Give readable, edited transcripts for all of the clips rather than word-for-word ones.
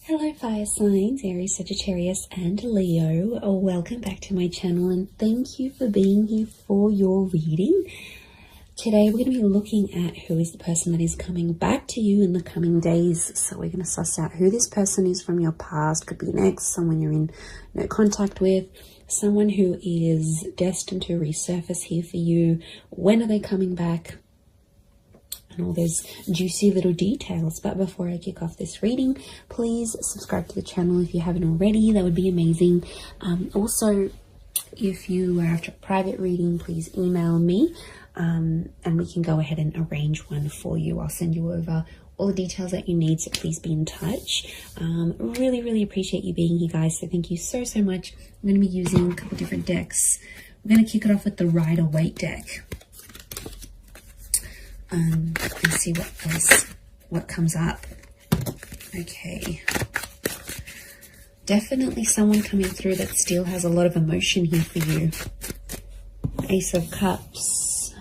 Hello fire signs, Aries, Sagittarius and Leo. Welcome back to my channel and thank you for being here for your reading. Today we're going to be looking at who is the person that is coming back to you in the coming days. So we're going to suss out who this person is from your past. Could be an ex, someone you're in no contact with, someone who is destined to resurface here for you. When are they coming back? And all those juicy little details. But before I kick off this reading, please subscribe to the channel if you haven't already. That would be amazing. Also, if you are after a private reading, please email me and we can go ahead and arrange one for you. I'll send you over all the details that you need, so please be in touch. Really appreciate you being here, guys, so thank you so much. I'm going to be using a couple different decks. We're going to kick it off with the Rider-Waite deck. And see what comes up. Okay. Definitely someone coming through that still has a lot of emotion here for you. Ace of Cups.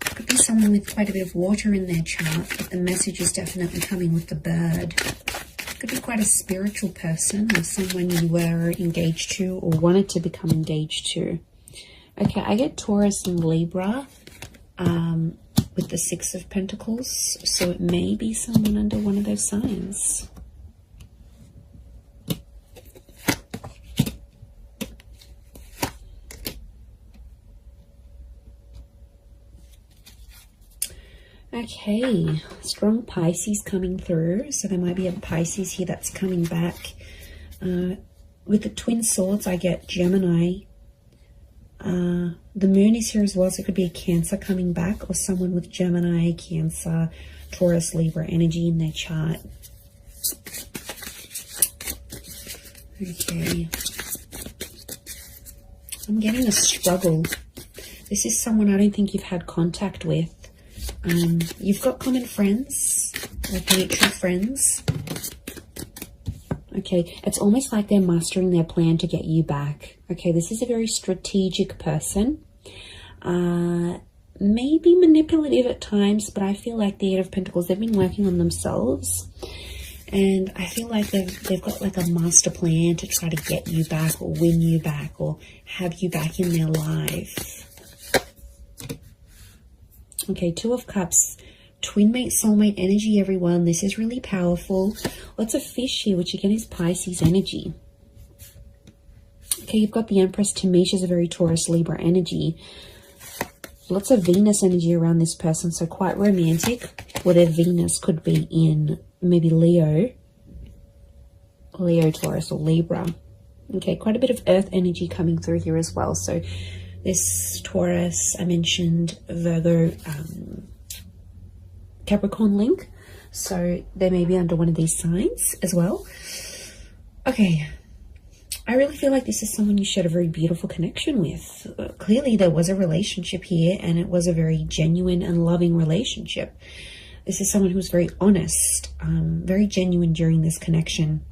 Could be someone with quite a bit of water in their chart, but the message is definitely coming with the bird. Could be quite a spiritual person or someone you were engaged to or wanted to become engaged to. Okay, I get Taurus and Libra. With the Six of Pentacles, so it may be someone under one of those signs. Okay, strong Pisces coming through, so there might be a Pisces here that's coming back. With the Twin Swords, I get Gemini. The moon is here as well, so it could be a Cancer coming back or someone with Gemini, Cancer, Taurus, Libra energy in their chart. Okay. I'm getting a struggle. This is someone I don't think you've had contact with. You've got common friends, like mutual friends. Okay, it's almost like they're mastering their plan to get you back. Okay, this is a very strategic person. Maybe manipulative at times, but I feel like the Eight of Pentacles, they've been working on themselves. And I feel like they've got like a master plan to try to get you back or win you back or have you back in their life. Okay, Two of Cups. Twin mate, soulmate energy, everyone. This is really powerful. Lots of fish here, which again is Pisces energy. Okay, you've got the Empress. Tamisha is a very Taurus, Libra energy. Lots of Venus energy around this person, so quite romantic. Or their Venus could be in maybe Leo, Taurus, or Libra. Okay, quite a bit of Earth energy coming through here as well. So this Taurus, I mentioned Virgo, Capricorn link, so they may be under one of these signs as well. Okay, I really feel like this is someone you shared a very beautiful connection with. Clearly there was a relationship here and it was a very genuine and loving relationship. This is someone who was very honest, very genuine during this connection.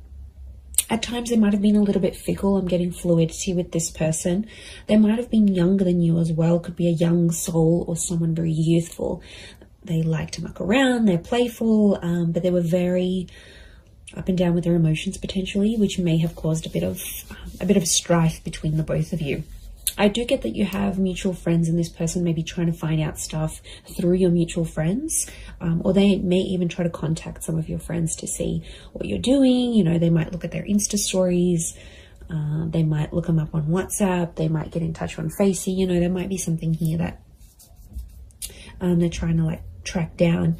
At times they might have been a little bit fickle. I'm getting fluidity with this person. They might have been younger than you as well. Could be a young soul or someone very youthful. They like to muck around, they're playful, but they were very up and down with their emotions potentially, which may have caused a bit of strife between the both of you. I do get that you have mutual friends and this person may be trying to find out stuff through your mutual friends, or they may even try to contact some of your friends to see what you're doing. You know, they might look at their Insta stories, they might look them up on WhatsApp, they might get in touch on Facey. You know, there might be something here that they're trying to like track down.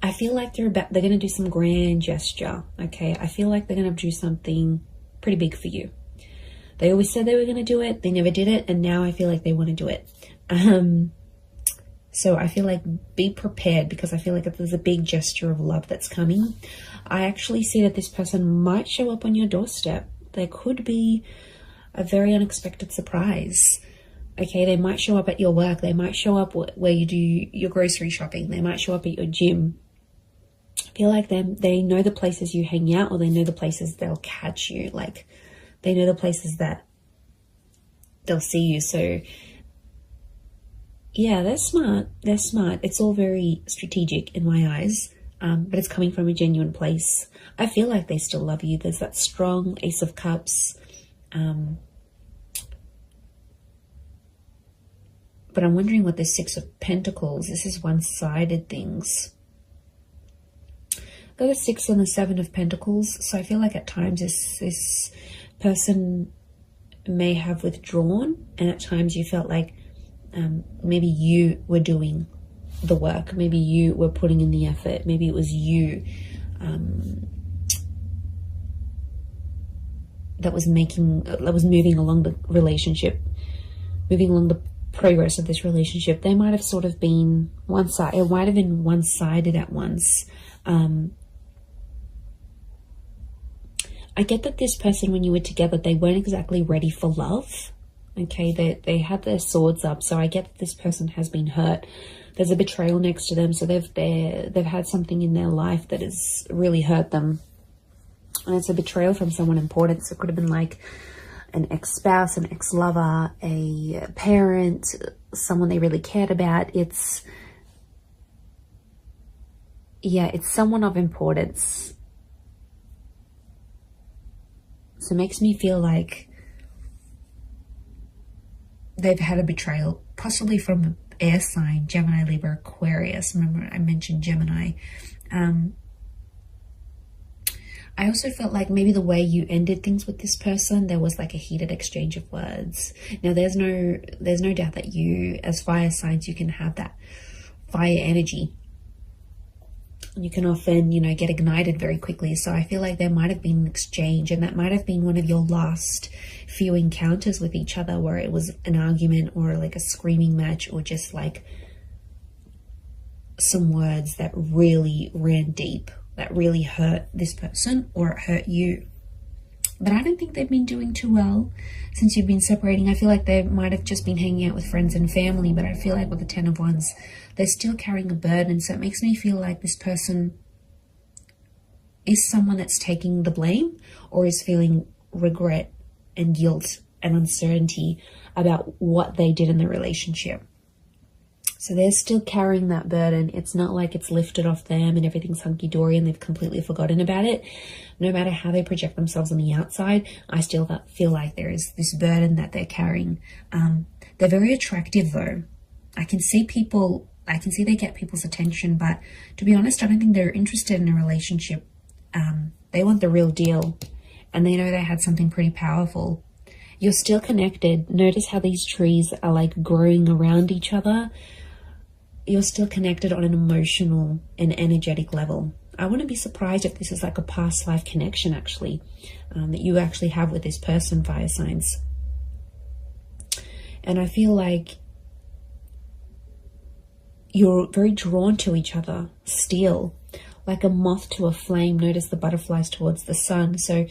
I feel like they're going to do some grand gesture. Okay, I feel like they're going to do something pretty big for you. They always said they were going to do it, they never did it, and now I feel like they want to do it. So I feel like be prepared, because I feel like if there's a big gesture of love that's coming, I actually see that this person might show up on your doorstep. There could be a very unexpected surprise. Okay, they might show up at your work. They might show up where you do your grocery shopping. They might show up at your gym. I feel like they know the places you hang out, or they know the places they'll catch you. Like, they know the places that they'll see you. So, yeah, they're smart. They're smart. It's all very strategic in my eyes. but it's coming from a genuine place. I feel like they still love you. There's that strong Ace of Cups. But I'm wondering what this Six of Pentacles, this is one-sided things. Got the Six and the Seven of Pentacles. So I feel like at times this person may have withdrawn, and at times you felt like maybe you were doing the work. Maybe you were putting in the effort. Maybe it was you that was moving along the relationship, moving along the progress of this relationship. They might have sort of been one-sided. It might have been one-sided at once. I get that this person, when you were together, they weren't exactly ready for love. Okay, they had their swords up, so I get that this person has been hurt. There's a betrayal next to them, so they've had something in their life that has really hurt them, and it's a betrayal from someone important. So it could have been like an ex-spouse, an ex-lover, a parent, someone they really cared about. It's someone of importance. So it makes me feel like they've had a betrayal, possibly from an air sign, Gemini, Libra, Aquarius. Remember I mentioned Gemini. I also felt like maybe the way you ended things with this person, there was like a heated exchange of words. Now there's no doubt that you, as fire signs, you can have that fire energy. You can often, get ignited very quickly. So I feel like there might have been an exchange, and that might have been one of your last few encounters with each other, where it was an argument or like a screaming match, or just like some words that really ran deep, that really hurt this person, or it hurt you. But I don't think they've been doing too well since you've been separating. I feel like they might have just been hanging out with friends and family, but I feel like with the Ten of Wands, they're still carrying a burden. So it makes me feel like this person is someone that's taking the blame, or is feeling regret and guilt and uncertainty about what they did in the relationship. So they're still carrying that burden. It's not like it's lifted off them and everything's hunky-dory and they've completely forgotten about it. No matter how they project themselves on the outside, I still feel like there is this burden that they're carrying. They're very attractive though. I can see they get people's attention, but to be honest, I don't think they're interested in a relationship. They want the real deal, and they know they had something pretty powerful. You're still connected. Notice how these trees are like growing around each other. You're still connected on an emotional and energetic level. I wouldn't be surprised if this is like a past life connection actually, that you actually have with this person, fire signs. And I feel like you're very drawn to each other still, like a moth to a flame. Notice the butterflies towards the sun. So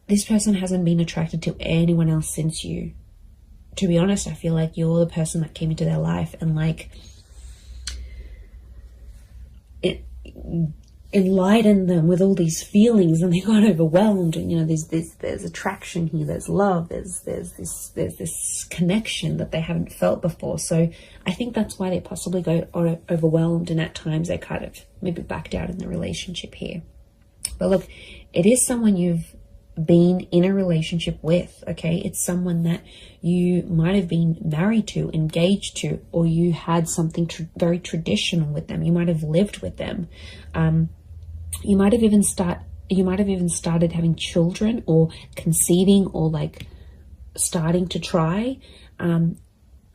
this person hasn't been attracted to anyone else since you. To be honest, I feel like you're the person that came into their life and like it enlightened them with all these feelings, and they got overwhelmed. And there's attraction here, there's love, there's this connection that they haven't felt before. So I think that's why they possibly got overwhelmed, and at times they kind of maybe backed out in the relationship here. But look, it is someone you've been in a relationship with, okay? It's someone that you might have been married to, engaged to, or you had something very traditional with them. You might have lived with them. You might have even started having children, or conceiving, or like starting to try,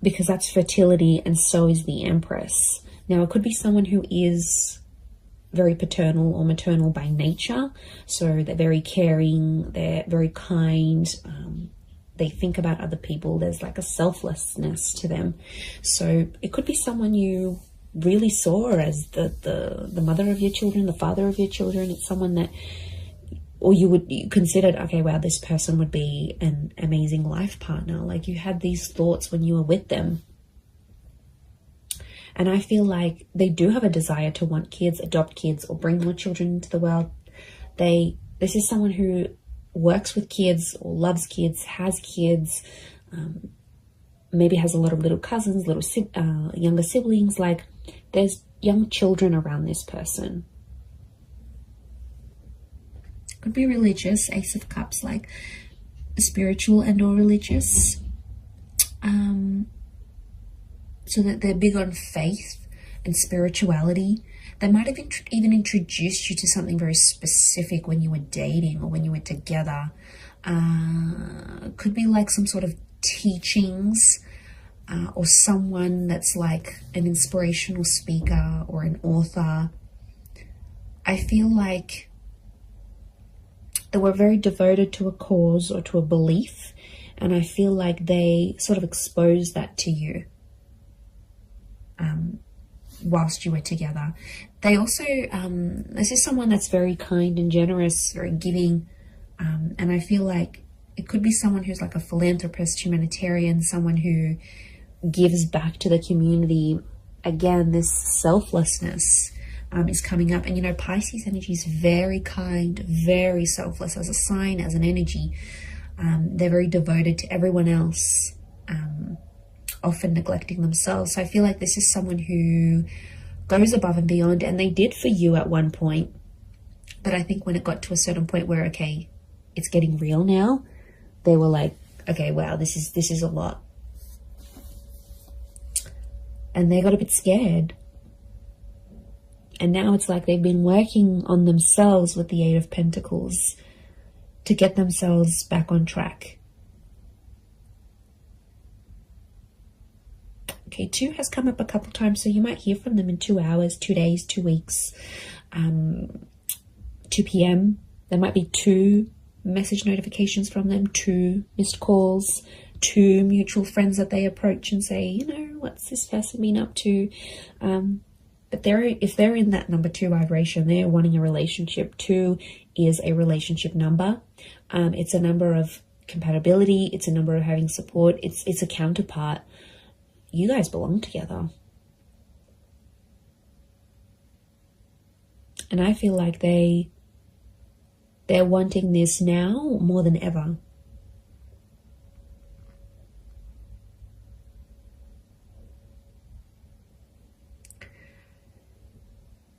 because that's fertility, and so is the Empress. Now it could be someone who is very paternal or maternal by nature. So they're very caring, they're very kind, they think about other people. There's like a selflessness to them. So it could be someone you really saw as the mother of your children, the father of your children. It's someone that, or you considered, okay, wow, this person would be an amazing life partner. Like you had these thoughts when you were with them. And I feel like they do have a desire to want kids, adopt kids, or bring more children into the world. This is someone who works with kids, or loves kids, has kids, maybe has a lot of little cousins, younger siblings. Like there's young children around this person. Could be religious, Ace of Cups, like spiritual and or religious. So that they're big on faith and spirituality. They might have even introduced you to something very specific when you were dating or when you were together. Could be like some sort of teachings, or someone that's like an inspirational speaker or an author. I feel like they were very devoted to a cause or to a belief, and I feel like they sort of exposed that to you whilst you were together. They also, this is someone that's very kind and generous, very giving, and I feel like it could be someone who's like a philanthropist, humanitarian, someone who gives back to the community. Again, this selflessness is coming up. And, you know, Pisces energy is very kind, very selfless as a sign, as an energy. They're very devoted to everyone else, often neglecting themselves. So I feel like this is someone who goes above and beyond, and they did for you at one point. But I think when it got to a certain point where, okay, it's getting real now, they were like, okay, wow, this is a lot. And they got a bit scared. And now it's like they've been working on themselves with the Eight of Pentacles to get themselves back on track. Okay, 2 has come up a couple times, so you might hear from them in 2 hours, 2 days, 2 weeks, 2 p.m. There might be 2 message notifications from them, 2 missed calls, 2 mutual friends that they approach and say, you know, what's this person been up to? But if they're in that number 2 vibration, they're wanting a relationship. 2 is a relationship number. It's a number of compatibility. It's a number of having support. It's a counterpart. You guys belong together. And I feel like they're wanting this now more than ever.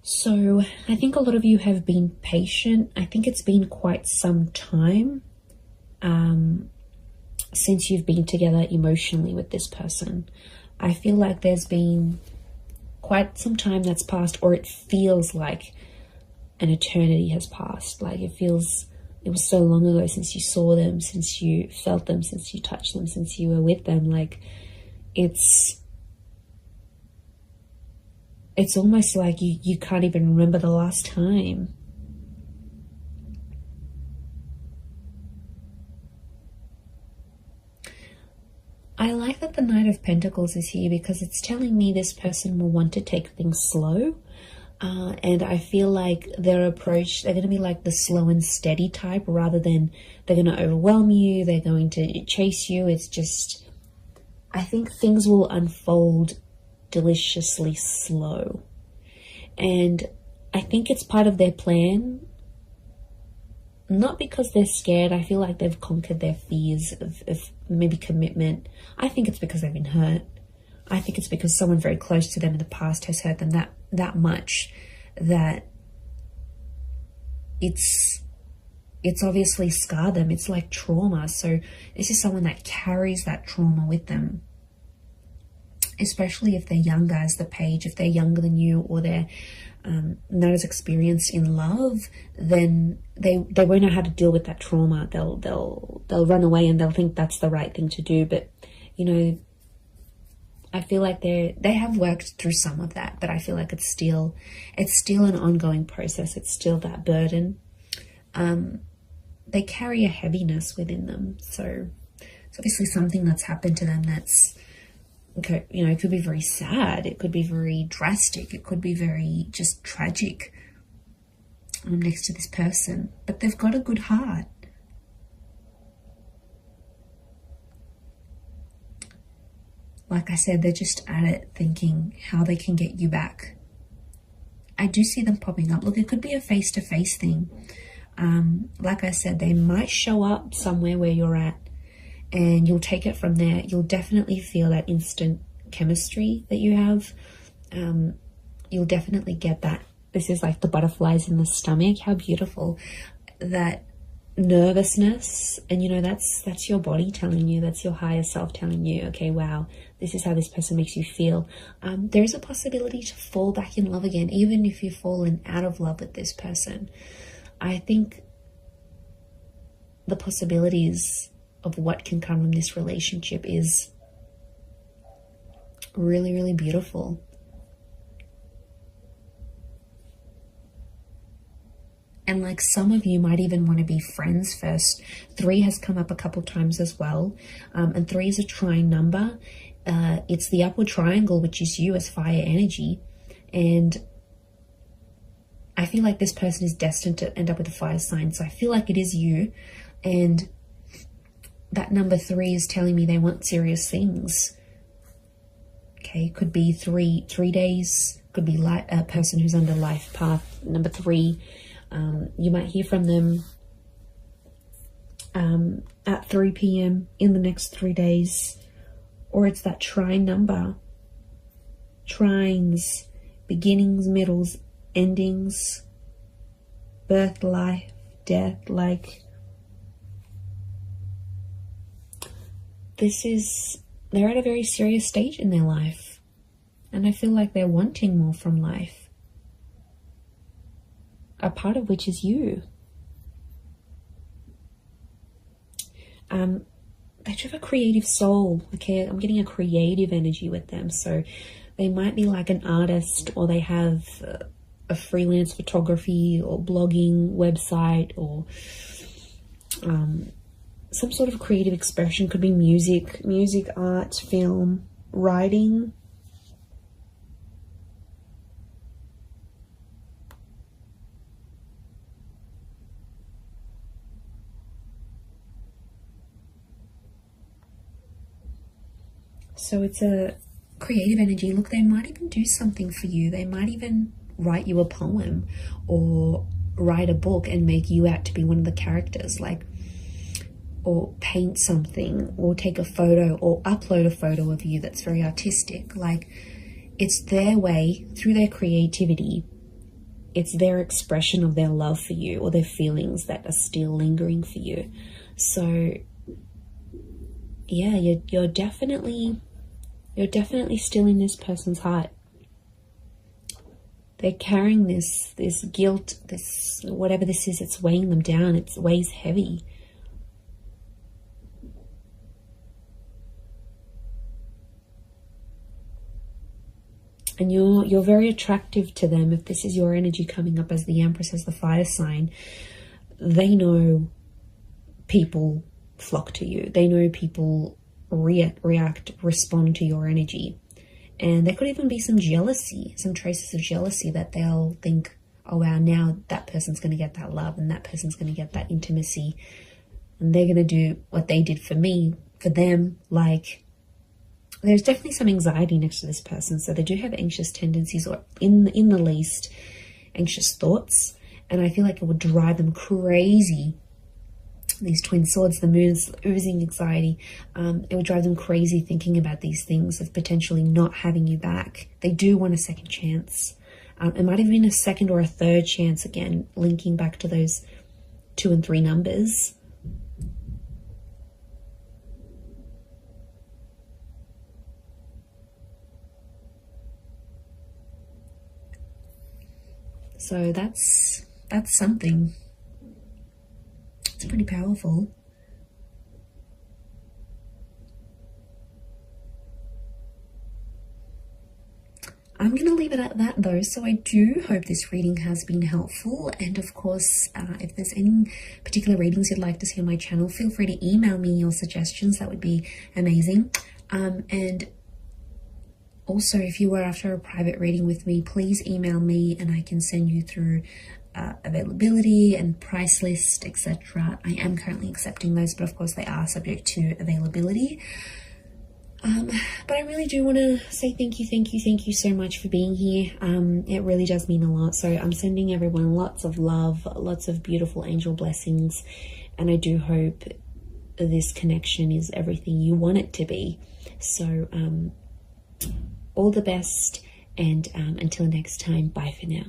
So I think a lot of you have been patient. I think it's been quite some time since you've been together emotionally with this person. I feel like there's been quite some time that's passed, or it feels like an eternity has passed. Like it was so long ago since you saw them, since you felt them, since you touched them, since you were with them. Like it's almost like you can't even remember the last time. I like that the Knight of Pentacles is here because it's telling me this person will want to take things slow. And I feel like their approach, they're going to be like the slow and steady type rather than they're going to overwhelm you. They're going to chase you. It's just, I think things will unfold deliciously slow. And I think it's part of their plan. Not because they're scared. I feel like they've conquered their fears of maybe commitment. I think it's because they've been hurt. I think it's because someone very close to them in the past has hurt them that much that it's obviously scarred them. It's like trauma. So this is someone that carries that trauma with them. Especially if they're younger as the Page, if they're younger than you, or they're not as experienced in love, then they won't know how to deal with that trauma. They'll run away and they'll think that's the right thing to do. But you know, I feel like they have worked through some of that, but I feel like it's still an ongoing process. It's still that burden. They carry a heaviness within them, so it's obviously something that's happened to them that's, okay, you know, it could be very sad, it could be very drastic, it could be very just tragic next to this person, but they've got a good heart. Like I said, they're just at it thinking how they can get you back. I do see them popping up. Look, it could be a face-to-face thing. Like I said, they might show up somewhere where you're at, and you'll take it from there. You'll definitely feel that instant chemistry that you have. You you'll definitely get that. This is like the butterflies in the stomach. How beautiful. That nervousness, and you know, that's your body telling you, that's your higher self telling you, okay, wow, this is how this person makes you feel. There's a possibility to fall back in love again, even if you've fallen out of love with this person. I think the possibilities of what can come from this relationship is really, really beautiful. And like some of you might even want to be friends first. 3 has come up a couple times as well. And 3 is a trine number. It's the upward triangle, which is you as fire energy. And I feel like this person is destined to end up with a fire sign. So I feel like it is you. And that number 3 is telling me they want serious things. Okay, could be three days. Could be a person who's under life path. Number 3. You might hear from them at 3 p.m. in the next 3 days. Or it's that trine number. Trines, beginnings, middles, endings, birth, life, death. Like, they're at a very serious stage in their life. And I feel like they're wanting more from life. A part of which is you. They have a creative soul. Okay, I'm getting a creative energy with them. So they might be like an artist, or they have a freelance photography or blogging website, or some sort of creative expression. Could be music, art, film, writing. So it's a creative energy. Look, they might even do something for you. They might even write you a poem or write a book and make you out to be one of the characters, like, or paint something, or take a photo, or upload a photo of you that's very artistic. Like, it's their way, through their creativity, it's their expression of their love for you, or their feelings that are still lingering for you. So yeah, you're definitely still in this person's heart. They're carrying this guilt, this whatever this is, it's weighing them down. It weighs heavy. And you're very attractive to them. If this is your energy coming up as the Empress, as the fire sign, they know people flock to you. They know people react, respond to your energy. And there could even be some jealousy, some traces of jealousy, that they'll think, oh wow, now that person's going to get that love, and that person's going to get that intimacy, and they're going to do what they did for me, for them. Like, there's definitely some anxiety next to this person. So they do have anxious tendencies, or in the least anxious thoughts. And I feel like it would drive them crazy. These twin swords, the moon's oozing anxiety. It would drive them crazy thinking about these things of potentially not having you back. They do want a second chance. It might have been a second or a third chance, again, linking back to those 2 and 3 numbers. So that's something. It's pretty powerful. I'm going to leave it at that though. So I do hope this reading has been helpful. And of course, if there's any particular readings you'd like to see on my channel, feel free to email me your suggestions. That would be amazing. And also, if you were after a private reading with me, please email me and I can send you through availability and price list, etc. I am currently accepting those, but of course they are subject to availability. But I really do want to say thank you so much for being here. It really does mean a lot. So I'm sending everyone lots of love, lots of beautiful angel blessings, and I do hope this connection is everything you want it to be. So all the best, And until next time, bye for now.